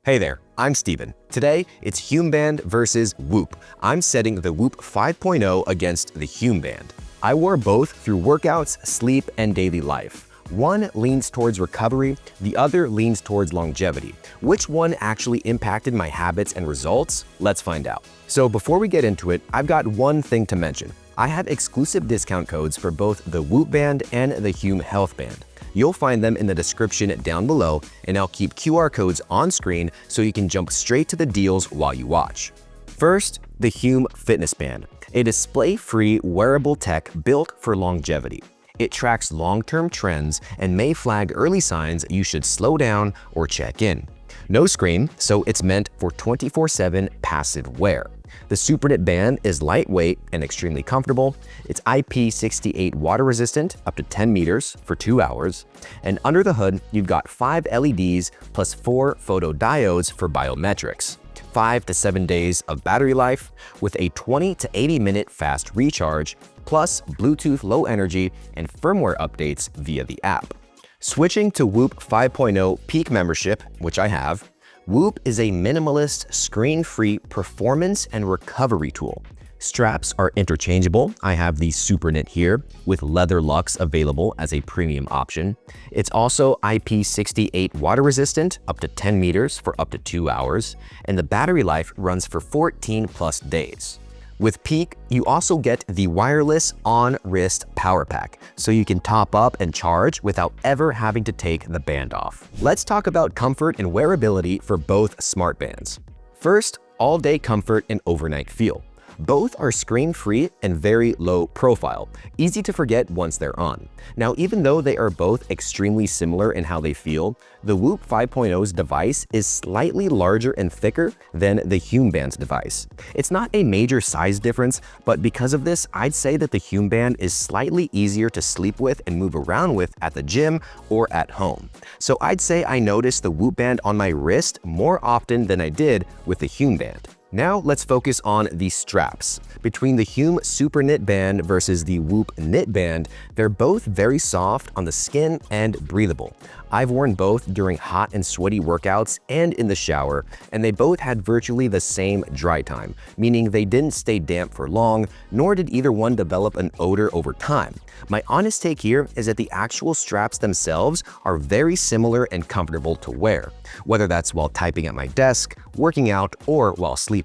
Hey there, I'm Steven. Today, it's Hume Band versus Whoop. I'm setting the Whoop 5.0 against the Hume Band. I wore both through workouts, sleep, and daily life. One leans towards recovery, the other leans towards longevity. Which one actually impacted my habits and results? Let's find out. So before we get into it, I've got one thing to mention. I have exclusive discount codes for both the Whoop Band and the Hume Health Band. You'll find them in the description down below, and I'll keep QR codes on screen so you can jump straight to the deals while you watch. First, the Hume Fitness Band, a display-free wearable tech built for longevity. It tracks long-term trends and may flag early signs you should slow down or check in. No screen, so it's meant for 24/7 passive wear. The SuperKnit band is lightweight and extremely comfortable. It's IP68 water resistant up to 10 meters for 2 hours. And under the hood, you've got 5 LEDs plus 4 photodiodes for biometrics. 5 to 7 days of battery life with a 20 to 80 minute fast recharge, plus Bluetooth low energy and firmware updates via the app. Switching to Whoop 5.0 Peak membership, which I have, Whoop is a minimalist, screen-free performance and recovery tool. Straps are interchangeable. I have the SuperKnit here with leather lugs available as a premium option. It's also IP68 water resistant up to 10 meters for up to 2 hours, and the battery life runs for 14 plus days. With Peak, you also get the wireless on-wrist power pack, so you can top up and charge without ever having to take the band off. Let's talk about comfort and wearability for both smart bands. First, all-day comfort and overnight feel. Both are screen-free and very low profile, easy to forget once they're on. Now, even though they are both extremely similar in how they feel, the Whoop 5.0's device is slightly larger and thicker than the Hume Band's device. It's not a major size difference, but because of this, I'd say that the Hume Band is slightly easier to sleep with and move around with at the gym or at home. So I'd say I noticed the Whoop Band on my wrist more often than I did with the Hume Band. Now let's focus on the straps. Between the Hume SuperKnit band versus the Whoop Knit band, they're both very soft on the skin and breathable. I've worn both during hot and sweaty workouts and in the shower, and they both had virtually the same dry time, meaning they didn't stay damp for long, nor did either one develop an odor over time. My honest take here is that the actual straps themselves are very similar and comfortable to wear, whether that's while typing at my desk, working out, or while sleeping.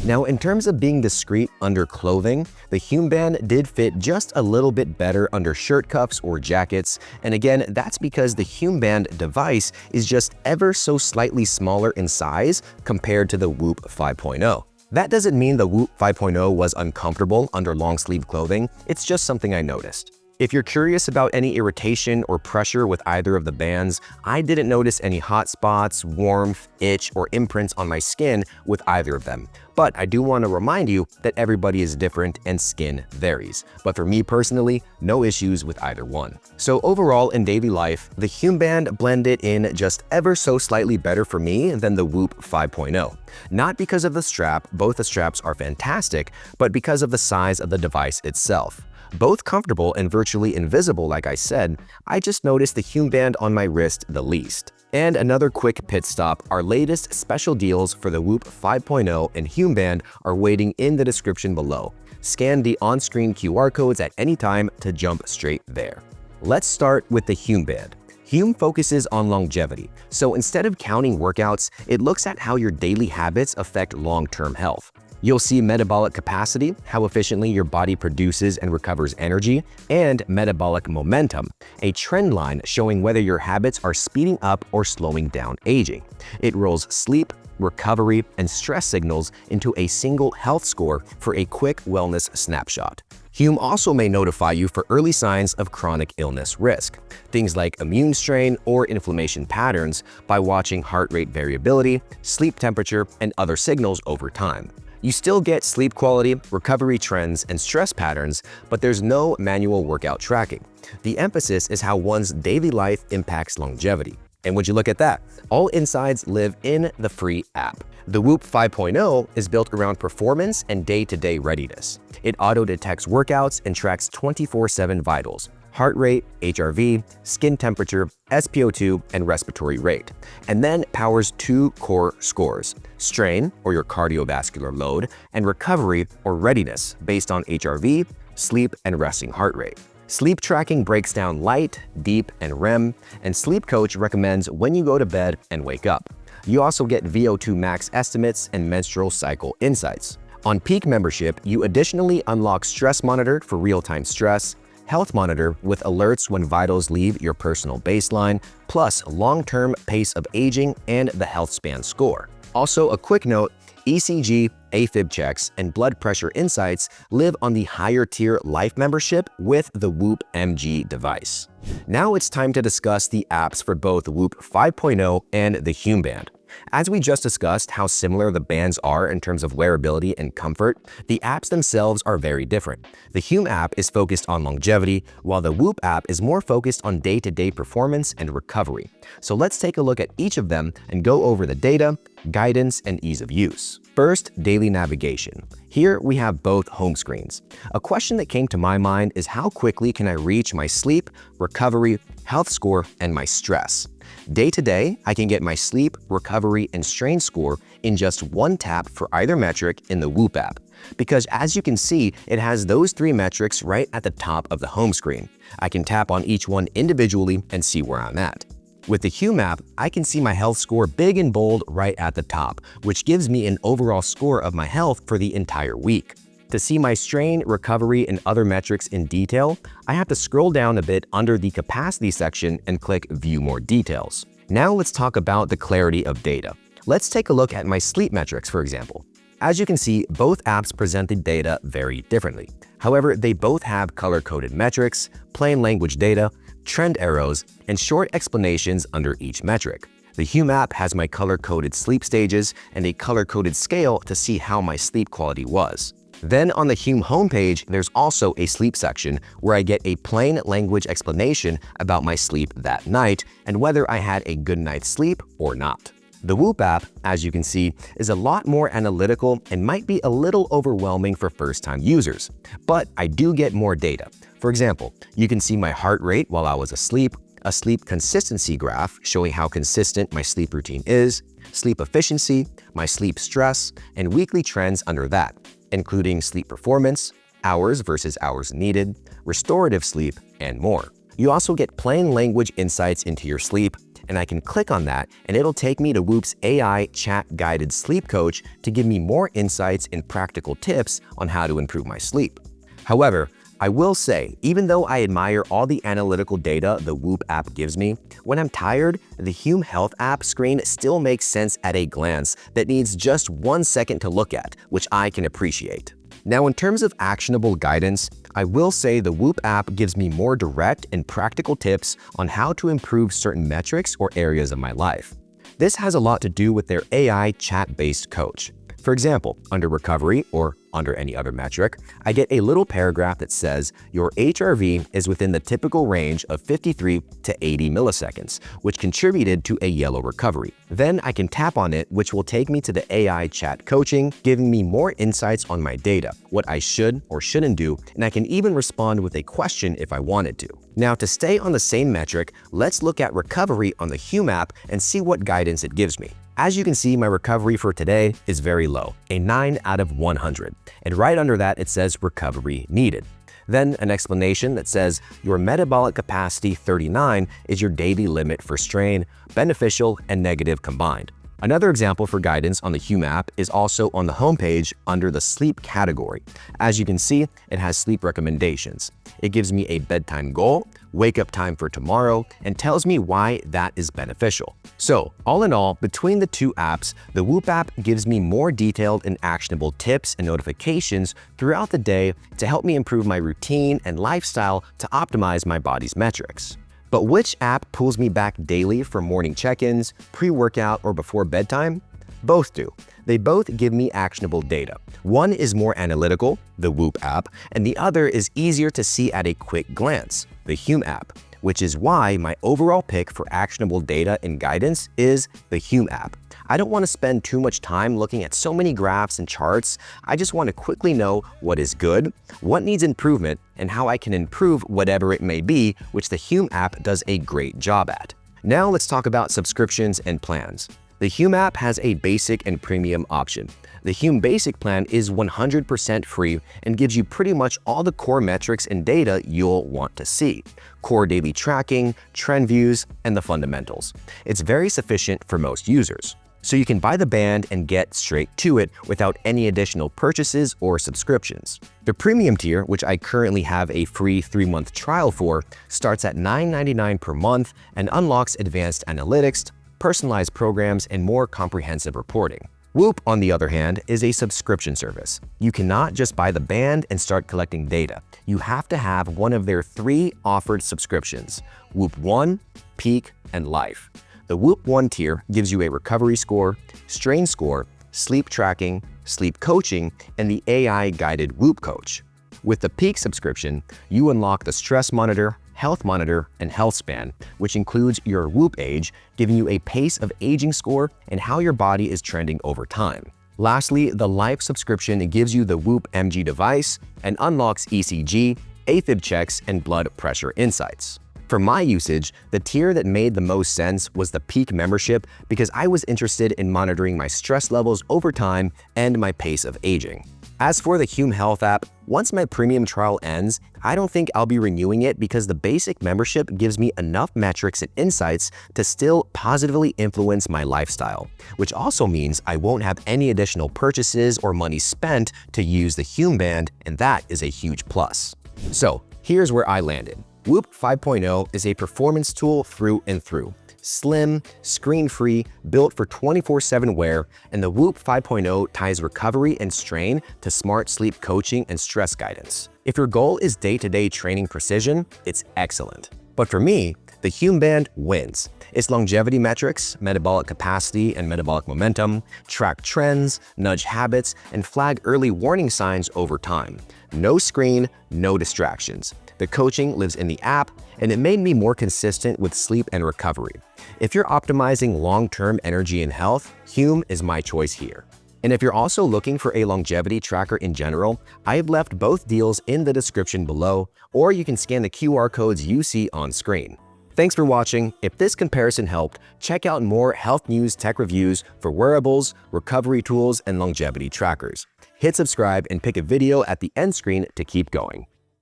Now, in terms of being discreet under clothing, the Hume Band did fit just a little bit better under shirt cuffs or jackets, and again, that's because the Hume Band device is just ever so slightly smaller in size compared to the Whoop 5.0. That doesn't mean the Whoop 5.0 was uncomfortable under long-sleeve clothing, it's just something I noticed. If you're curious about any irritation or pressure with either of the bands, I didn't notice any hot spots, warmth, itch, or imprints on my skin with either of them. But I do want to remind you that everybody is different and skin varies. But for me personally, no issues with either one. So overall in daily life, the Hume Band blended in just ever so slightly better for me than the Whoop 5.0. Not because of the strap, both the straps are fantastic, but because of the size of the device itself. Both comfortable and virtually invisible, like I said, I just noticed the Hume Band on my wrist the least. And another quick pit stop, our latest special deals for the Whoop 5.0 and Hume Band are waiting in the description below. Scan the on-screen QR codes at any time to jump straight there. Let's start with the Hume Band. Hume focuses on longevity, so instead of counting workouts, it looks at how your daily habits affect long-term health. You'll see metabolic capacity, how efficiently your body produces and recovers energy, and metabolic momentum, a trend line showing whether your habits are speeding up or slowing down aging. It rolls sleep, recovery, and stress signals into a single health score for a quick wellness snapshot. Hume also may notify you for early signs of chronic illness risk, things like immune strain or inflammation patterns, by watching heart rate variability, sleep temperature, and other signals over time. You still get sleep quality, recovery trends, and stress patterns, but there's no manual workout tracking. The emphasis is how one's daily life impacts longevity. And would you look at that? All insides live in the free app. The Whoop 5.0 is built around performance and day-to-day readiness. It auto-detects workouts and tracks 24/7 vitals, heart rate, HRV, skin temperature, SpO2, and respiratory rate, and then powers 2 core scores: strain, or your cardiovascular load, and recovery, or readiness, based on HRV, sleep, and resting heart rate. Sleep tracking breaks down light, deep, and REM, and Sleep Coach recommends when you go to bed and wake up. You also get VO2 max estimates and menstrual cycle insights. On Peak membership, you additionally unlock Stress Monitor for real-time stress, Health Monitor with alerts when vitals leave your personal baseline, plus long-term pace of aging and the health span score. Also, a quick note, ECG, AFib checks, and blood pressure insights live on the higher tier Life membership with the Whoop MG device. Now it's time to discuss the apps for both Whoop 5.0 and the Hume Band. As we just discussed how similar the bands are in terms of wearability and comfort, the apps themselves are very different. The Hume app is focused on longevity, while the Whoop app is more focused on day-to-day performance and recovery. So let's take a look at each of them and go over the data, guidance, and ease of use. First, daily navigation. Here we have both home screens. A question that came to my mind is how quickly can I reach my sleep, recovery, health score, and my stress? Day to day, I can get my sleep, recovery, and strain score in just one tap for either metric in the Whoop app, because as you can see, it has those 3 metrics right at the top of the home screen. I can tap on each one individually and see where I'm at. With the Hume app, I can see my health score big and bold right at the top, which gives me an overall score of my health for the entire week. To see my strain, recovery, and other metrics in detail, I have to scroll down a bit under the capacity section and click View More Details. Now let's talk about the clarity of data. Let's take a look at my sleep metrics, for example. As you can see, both apps present the data very differently. However, they both have color-coded metrics, plain language data, trend arrows, and short explanations under each metric. The Hume app has my color-coded sleep stages and a color-coded scale to see how my sleep quality was. Then on the Hume homepage, there's also a sleep section where I get a plain language explanation about my sleep that night and whether I had a good night's sleep or not. The Whoop app, as you can see, is a lot more analytical and might be a little overwhelming for first-time users, but I do get more data. For example, you can see my heart rate while I was asleep, a sleep consistency graph showing how consistent my sleep routine is, sleep efficiency, my sleep stress, and weekly trends under that, including sleep performance, hours versus hours needed, restorative sleep, and more. You also get plain language insights into your sleep, and I can click on that and it'll take me to Whoop's AI chat-guided sleep coach to give me more insights and practical tips on how to improve my sleep. However, I will say, even though I admire all the analytical data the Whoop app gives me, when I'm tired, the Hume Health app screen still makes sense at a glance that needs just 1 second to look at, which I can appreciate. Now, in terms of actionable guidance, I will say the Whoop app gives me more direct and practical tips on how to improve certain metrics or areas of my life. This has a lot to do with their AI chat-based coach. For example, under recovery or under any other metric, I get a little paragraph that says your HRV is within the typical range of 53 to 80 milliseconds, which contributed to a yellow recovery. Then I can tap on it, which will take me to the AI chat coaching, giving me more insights on my data, what I should or shouldn't do, and I can even respond with a question if I wanted to. Now, to stay on the same metric, let's look at recovery on the Hume app and see what guidance it gives me. As you can see, my recovery for today is very low, a 9 out of 100, and right under that it says recovery needed. Then an explanation that says your metabolic capacity 39 is your daily limit for strain, beneficial and negative combined. Another example for guidance on the Hume app is also on the homepage under the sleep category. As you can see, it has sleep recommendations. It gives me a bedtime goal, wake up time for tomorrow, and tells me why that is beneficial. So, all in all, between the two apps, the Whoop app gives me more detailed and actionable tips and notifications throughout the day to help me improve my routine and lifestyle to optimize my body's metrics. But which app pulls me back daily for morning check-ins, pre-workout, or before bedtime? Both do. They both give me actionable data. One is more analytical, the Whoop app, and the other is easier to see at a quick glance, the Hume app, which is why my overall pick for actionable data and guidance is the Hume app. I don't want to spend too much time looking at so many graphs and charts. I just want to quickly know what is good, what needs improvement, and how I can improve whatever it may be, which the Hume app does a great job at. Now let's talk about subscriptions and plans. The Hume app has a basic and premium option. The Hume Basic plan is 100% free and gives you pretty much all the core metrics and data you'll want to see: core daily tracking, trend views, and the fundamentals. It's very sufficient for most users. So you can buy the band and get straight to it without any additional purchases or subscriptions. The premium tier, which I currently have a free 3-month trial for, starts at $9.99 per month and unlocks advanced analytics, personalized programs, and more comprehensive reporting. Whoop, on the other hand, is a subscription service. You cannot just buy the band and start collecting data. You have to have one of their 3 offered subscriptions: Whoop 1, Peak, and Life. The Whoop 1 tier gives you a recovery score, strain score, sleep tracking, sleep coaching, and the AI-guided Whoop coach. With the Peak subscription, you unlock the stress monitor, health monitor, and health span, which includes your Whoop age, giving you a pace of aging score and how your body is trending over time. Lastly, the Life subscription gives you the Whoop MG device and unlocks ECG, AFib checks, and blood pressure insights. For my usage, the tier that made the most sense was the Peak membership because I was interested in monitoring my stress levels over time and my pace of aging. As for the Hume Health app, once my premium trial ends, I don't think I'll be renewing it because the basic membership gives me enough metrics and insights to still positively influence my lifestyle, which also means I won't have any additional purchases or money spent to use the Hume Band, and that is a huge plus. So here's where I landed. Whoop 5.0 is a performance tool through and through. Slim, screen-free, built for 24/7 wear, and the Whoop 5.0 ties recovery and strain to smart sleep coaching and stress guidance. If your goal is day-to-day training precision, it's excellent. But for me, the Hume Band wins. Its longevity metrics, metabolic capacity and metabolic momentum, track trends, nudge habits, and flag early warning signs over time. No screen, no distractions. The coaching lives in the app, and it made me more consistent with sleep and recovery. If you're optimizing long-term energy and health, Hume is my choice here. And if you're also looking for a longevity tracker in general, I have left both deals in the description below, or you can scan the QR codes you see on screen. Thanks for watching. If this comparison helped, check out more Healthnews tech reviews for wearables, recovery tools, and longevity trackers. Hit subscribe and pick a video at the end screen to keep going.